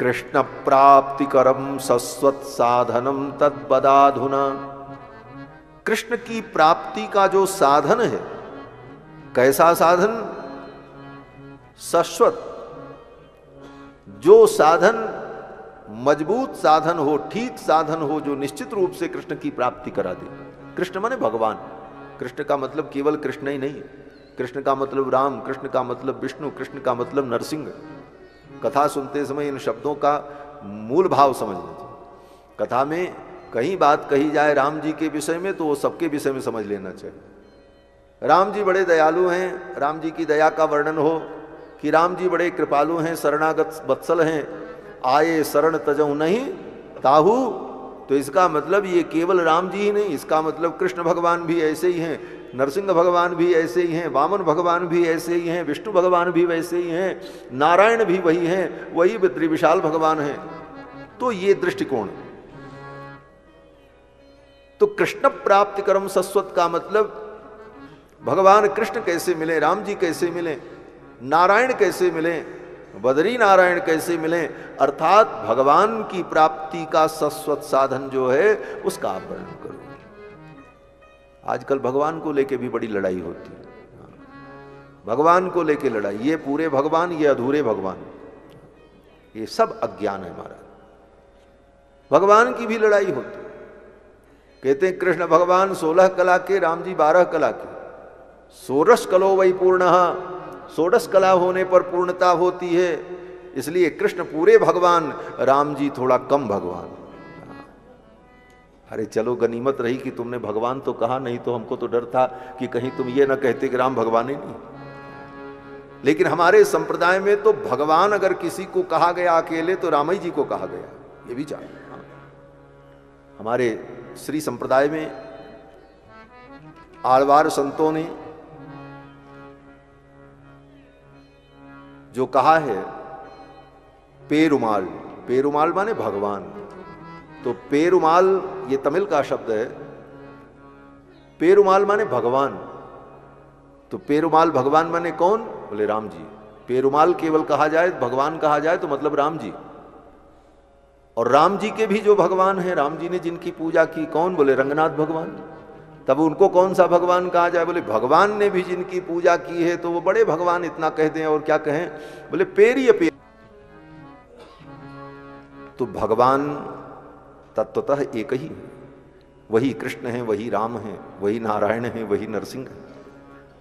कृष्ण प्राप्तिकरम सस्वत साधनम तद्बदाधुना। कृष्ण की प्राप्ति का जो साधन है, कैसा साधन? शाश्वत, जो साधन मजबूत साधन हो, ठीक साधन हो, जो निश्चित रूप से कृष्ण की प्राप्ति करा दे। कृष्ण माने भगवान। कृष्ण का मतलब केवल कृष्ण ही नहीं, कृष्ण का मतलब राम, कृष्ण का मतलब विष्णु, कृष्ण का मतलब नरसिंह। कथा सुनते समय इन शब्दों का मूल भाव समझ लीजिए। कथा में कहीं बात कही जाए राम जी के विषय में तो वो सबके विषय में समझ लेना चाहिए। राम जी बड़े दयालु हैं, राम जी की दया का वर्णन हो कि राम जी बड़े कृपालु हैं, शरणागत वत्सल हैं, आए शरण तजऊ नहीं ताहू, तो इसका मतलब ये केवल राम जी ही नहीं, इसका मतलब कृष्ण भगवान भी ऐसे ही हैं, नरसिंह भगवान भी ऐसे ही हैं, वामन भगवान भी ऐसे ही हैं, विष्णु भगवान भी वैसे ही हैं, नारायण भी वही हैं, वही त्रिविशाल भगवान हैं। तो ये दृष्टिकोण। तो कृष्ण प्राप्ति कर्म शाश्वत का मतलब भगवान कृष्ण कैसे मिले, राम जी कैसे मिले, नारायण कैसे मिले, बद्री नारायण कैसे मिले, अर्थात भगवान की प्राप्ति का शाश्वत साधन जो है उसका आप वर्णन करो। आजकल भगवान को लेके भी बड़ी लड़ाई होती है, भगवान को लेके लड़ाई, ये पूरे भगवान, ये अधूरे भगवान, ये सब अज्ञान है महाराज। भगवान की भी लड़ाई होती है। कहते हैं कृष्ण भगवान 16 कला के, राम जी 12 कला के। षोडश कलो वही पूर्ण, षोडश कला होने पर पूर्णता होती है, इसलिए कृष्ण पूरे भगवान, राम जी थोड़ा कम भगवान। अरे चलो गनीमत रही कि तुमने भगवान तो कहा, नहीं तो हमको तो डर था कि कहीं तुम ये ना कहते कि राम भगवान ही नहीं। लेकिन हमारे संप्रदाय में तो भगवान अगर किसी को कहा गया अकेले तो राम जी को कहा गया, ये भी जान। हमारे श्री संप्रदाय में आलवार संतों ने जो कहा है पेरुमाल, पेरुमाल माने भगवान, तो पेरुमाल ये तमिल का शब्द है, पेरुमाल माने भगवान। तो पेरुमाल भगवान माने कौन? बोले राम जी। पेरुमाल केवल कहा जाए, भगवान कहा जाए तो मतलब राम जी। और राम जी के भी जो भगवान हैं, राम जी ने जिनकी पूजा की, कौन? बोले रंगनाथ भगवान। तब उनको कौन सा भगवान कहा जाए? बोले भगवान ने भी जिनकी पूजा की है तो वो बड़े भगवान, इतना कह दें और क्या कहें? बोले पेरिय पेर। तो भगवान तत्वतः एक ही है, वही कृष्ण है, वही राम है, वही नारायण है, वही नरसिंह है।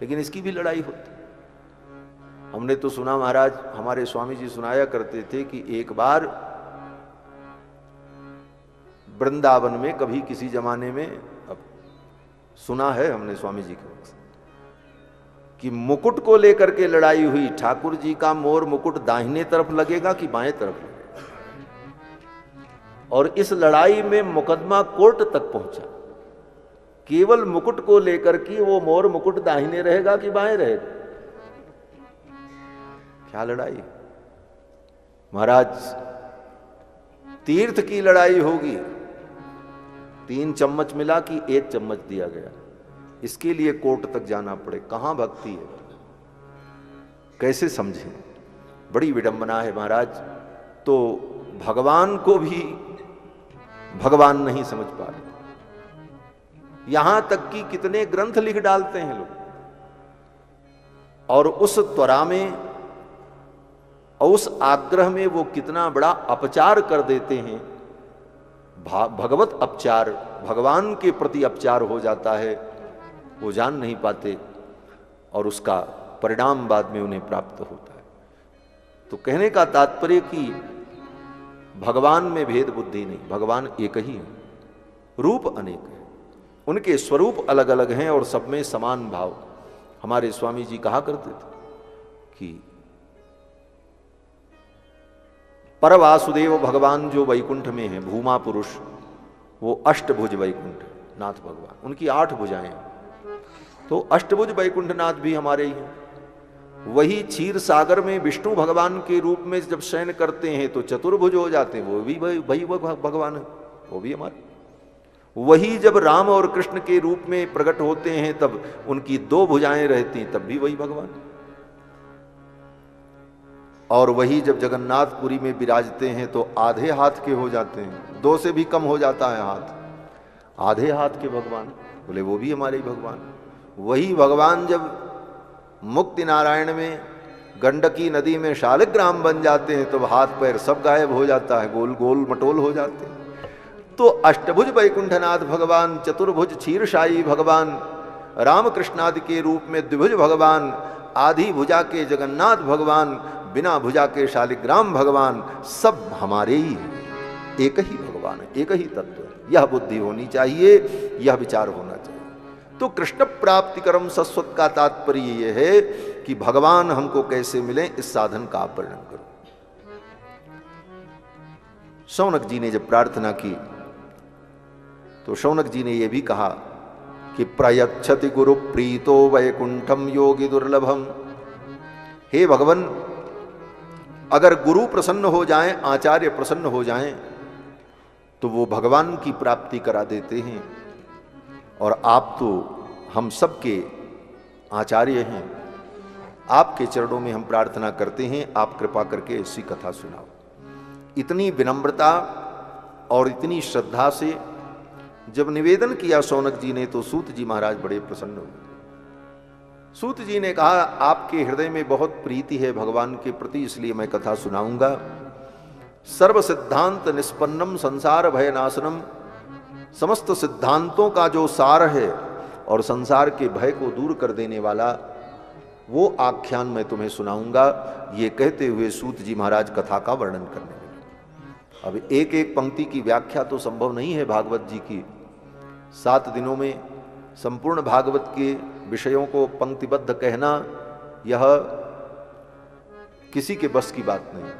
लेकिन इसकी भी लड़ाई होती। हमने तो सुना महाराज, हमारे स्वामी जी सुनाया करते थे कि एक बार वृंदावन में कभी किसी जमाने में, अब सुना है हमने स्वामी जी के वक्त, कि मुकुट को लेकर के लड़ाई हुई। ठाकुर जी का मोर मुकुट दाहिने तरफ लगेगा कि बाएं तरफ लगेगा, और इस लड़ाई में मुकदमा कोर्ट तक पहुंचा, केवल मुकुट को लेकर कि वो मोर मुकुट दाहिने रहेगा कि बाएं रहेगा। क्या लड़ाई महाराज! तीर्थ की लड़ाई होगी, 3 चम्मच मिला कि 1 चम्मच दिया गया, इसके लिए कोर्ट तक जाना पड़े। कहां भक्ति है, कैसे समझें? बड़ी विडंबना है महाराज। तो भगवान को भी भगवान नहीं समझ पा रहे, यहां तक कि कितने ग्रंथ लिख डालते हैं लोग, और उस त्वरा में और उस आग्रह में वो कितना बड़ा अपचार कर देते हैं। भगवत अपचार, भगवान के प्रति अपचार हो जाता है, वो जान नहीं पाते, और उसका परिणाम बाद में उन्हें प्राप्त होता है। तो कहने का तात्पर्य कि भगवान में भेद बुद्धि नहीं, भगवान एक ही है, रूप अनेक है, उनके स्वरूप अलग अलग हैं और सब में समान भाव। हमारे स्वामी जी कहा करते थे कि पर वासुदेव भगवान जो वैकुंठ में है, भूमा पुरुष, वो अष्टभुज वैकुंठ नाथ भगवान, उनकी 8 भुजाएं। तो अष्टभुज वैकुंठ नाथ भी हमारे ही हैं। वही क्षीर सागर में विष्णु भगवान के रूप में जब शयन करते हैं तो चतुर्भुज हो जाते हैं, वो भी वही भगवान है, वो भी हमारे। वही जब राम और कृष्ण के रूप में प्रकट होते हैं तब उनकी 2 भुजाएं रहती हैं, तब भी वही भगवान। और वही जब जगन्नाथपुरी में विराजते हैं तो आधे हाथ के हो जाते हैं, 2 से भी कम हो जाता है हाथ, आधे हाथ के भगवान। बोले वो भी हमारे ही भगवान। वही भगवान जब मुक्ति नारायण में गंडकी नदी में शालिग्राम बन जाते हैं तो हाथ पैर सब गायब हो जाता है, गोल गोल मटोल हो जाते हैं। तो अष्टभुज वैकुंठनाथ भगवान, चतुर्भुज क्षीरशायी भगवान, रामकृष्णादि के रूप में द्विभुज भगवान, आधी भुजा के जगन्नाथ भगवान, बिना भुजा के शालिग्राम भगवान, सब हमारे ही हैं। एक ही भगवान है, एक ही तत्व है। यह बुद्धि होनी चाहिए, यह विचार होना चाहिए। तो कृष्ण प्राप्ति कर्म शाश्वत का तात्पर्य यह है कि भगवान हमको कैसे मिले, इस साधन का आप वर्णन करो। शौनक जी ने जब प्रार्थना की तो शौनक जी ने यह भी कहा कि प्रयच्छति गुरु प्रीतो वैकुंठम योगी दुर्लभम। हे भगवान, अगर गुरु प्रसन्न हो जाएं, आचार्य प्रसन्न हो जाएं, तो वो भगवान की प्राप्ति करा देते हैं। और आप तो हम सबके आचार्य हैं, आपके चरणों में हम प्रार्थना करते हैं, आप कृपा करके ऐसी कथा सुनाओ। इतनी विनम्रता और इतनी श्रद्धा से जब निवेदन किया शौनक जी ने तो सूत जी महाराज बड़े प्रसन्न हुए। सूत जी ने कहा, आपके हृदय में बहुत प्रीति है भगवान के प्रति, इसलिए मैं कथा सुनाऊंगा। सर्व सिद्धांत निष्पन्नम संसार भय नाशनम, समस्त सिद्धांतों का जो सार है और संसार के भय को दूर कर देने वाला वो आख्यान मैं तुम्हें सुनाऊंगा। ये कहते हुए सूत जी महाराज कथा का वर्णन करने लगे। अब एक एक पंक्ति की व्याख्या तो संभव नहीं है भागवत जी की। 7 दिनों में संपूर्ण भागवत के विषयों को पंक्तिबद्ध कहना यह किसी के बस की बात नहीं।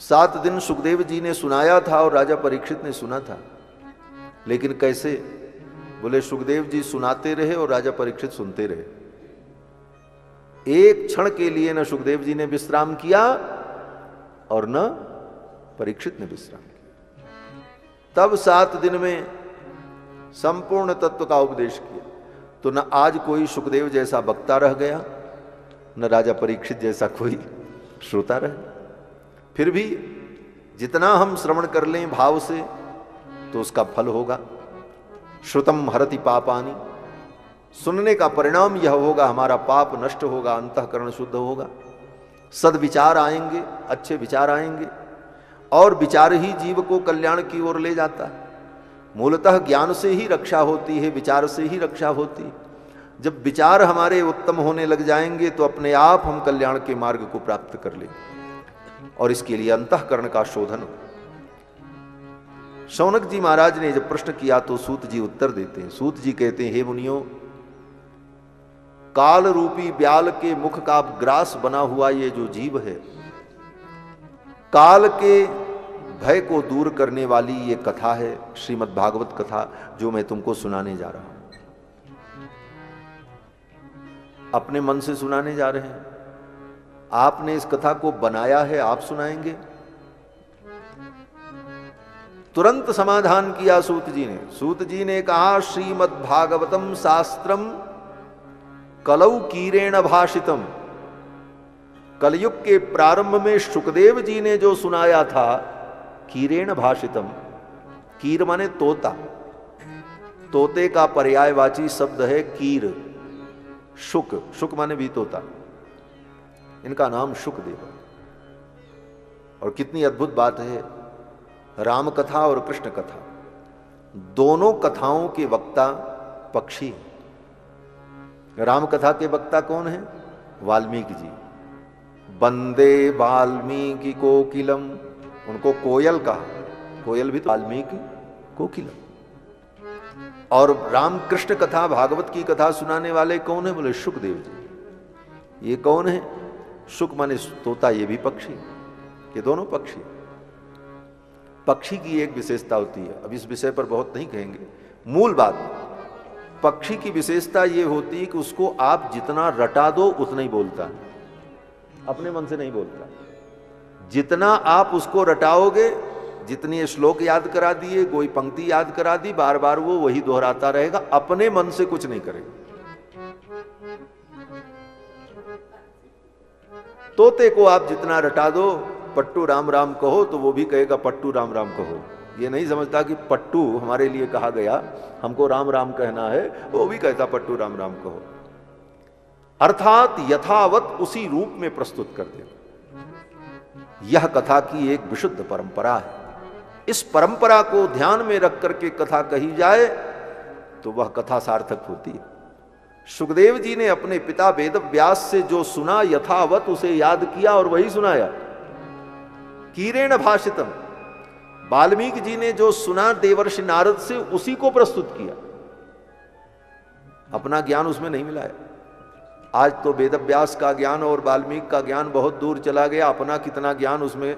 7 दिन सुखदेव जी ने सुनाया था और राजा परीक्षित ने सुना था, लेकिन कैसे? बोले सुखदेव जी सुनाते रहे और राजा परीक्षित सुनते रहे। एक क्षण के लिए न सुखदेव जी ने विश्राम किया और न परीक्षित ने विश्राम किया। तब 7 दिन में संपूर्ण तत्व का उपदेश किया। तो न आज कोई सुखदेव जैसा वक्ता रह गया, न राजा परीक्षित जैसा कोई श्रोता रह। फिर भी जितना हम श्रवण कर लें भाव से तो उसका फल होगा। श्रुतम हरति पापानि, सुनने का परिणाम यह होगा, हमारा पाप नष्ट होगा, अंतःकरण शुद्ध होगा, सद्विचार आएंगे, अच्छे विचार आएंगे। और विचार ही जीव को कल्याण की ओर ले जाता है। मूलतः ज्ञान से ही रक्षा होती है, विचार से ही रक्षा होती है। जब विचार हमारे उत्तम होने लग जाएंगे तो अपने आप हम कल्याण के मार्ग को प्राप्त कर लेंगे। और इसके लिए अंतःकरण का शोधन। शौनक जी महाराज ने जब प्रश्न किया तो सूत जी उत्तर देते हैं। सूत जी कहते हैं, हे मुनियों, काल रूपी ब्याल के मुख का ग्रास बना हुआ ये जो जीव है, काल के भय को दूर करने वाली ये कथा है, श्रीमद् भागवत कथा, जो मैं तुमको सुनाने जा रहा हूं। अपने मन से सुनाने जा रहे हैं। आपने इस कथा को बनाया है, आप सुनाएंगे? तुरंत समाधान किया सूत जी ने। सूत जी ने कहा, श्रीमद् भागवतम शास्त्रम कलौ कीरेण भाषितम। कलयुग के प्रारंभ में शुकदेव जी ने जो सुनाया था, कीरेण भाषितम। कीर माने तोता, तोते का पर्यायवाची शब्द है कीर। शुक, शुक माने भी तोता। इनका नाम शुकदेव। और कितनी अद्भुत बात है, राम कथा और कृष्ण कथा दोनों कथाओं के वक्ता पक्षी। राम कथा के वक्ता कौन है? वाल्मीकि जी। वंदे वाल्मीकि कोकिलम, उनको कोयल कहा। कोयल भी तो वाल्मीकि कोकिलम। और राम कृष्ण कथा, भागवत की कथा सुनाने वाले कौन है? बोले शुकदेव जी। ये कौन है? शुक माने तोता, ये भी पक्षी। ये दोनों पक्षी। पक्षी की एक विशेषता होती है, अब इस विषय पर बहुत नहीं कहेंगे। मूल बात, पक्षी की विशेषता ये होती है कि उसको आप जितना रटा दो उतना ही बोलता है, अपने मन से नहीं बोलता। जितना आप उसको रटाओगे, जितनी श्लोक याद करा दिए, कोई पंक्ति याद करा दी, बार बार वो वही दोहराता रहेगा, अपने मन से कुछ नहीं करेगा। तोते को आप जितना रटा दो, पट्टू राम राम कहो तो वो भी कहेगा पट्टू राम राम कहो। ये नहीं समझता कि पट्टू हमारे लिए कहा गया, हमको राम राम कहना है, वो भी कहता पट्टू राम राम कहो। अर्थात यथावत उसी रूप में प्रस्तुत कर दे। यह कथा की एक विशुद्ध परंपरा है। इस परंपरा को ध्यान में रख करके कथा कही जाए तो वह कथा सार्थक होती है। सुखदेव जी ने अपने पिता वेद व्यास से जो सुना यथावत उसे याद किया और वही सुनाया। कीरेण भाषितम, वाल्मीकि जी ने जो सुना देवर्षि नारद से उसी को प्रस्तुत किया, अपना ज्ञान उसमें नहीं मिलाया। आज तो वेद व्यास का ज्ञान और वाल्मीकि का ज्ञान बहुत दूर चला गया, अपना कितना ज्ञान उसमें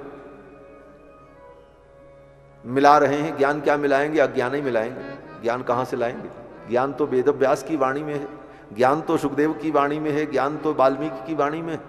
मिला रहे हैं। ज्ञान क्या मिलाएंगे? अज्ञान ही मिलाएंगे। ज्ञान कहां से लाएंगे? ज्ञान तो वेद व्यास की वाणी में है, ज्ञान तो सुखदेव की वाणी में है, ज्ञान तो वाल्मीकि की वाणी में है।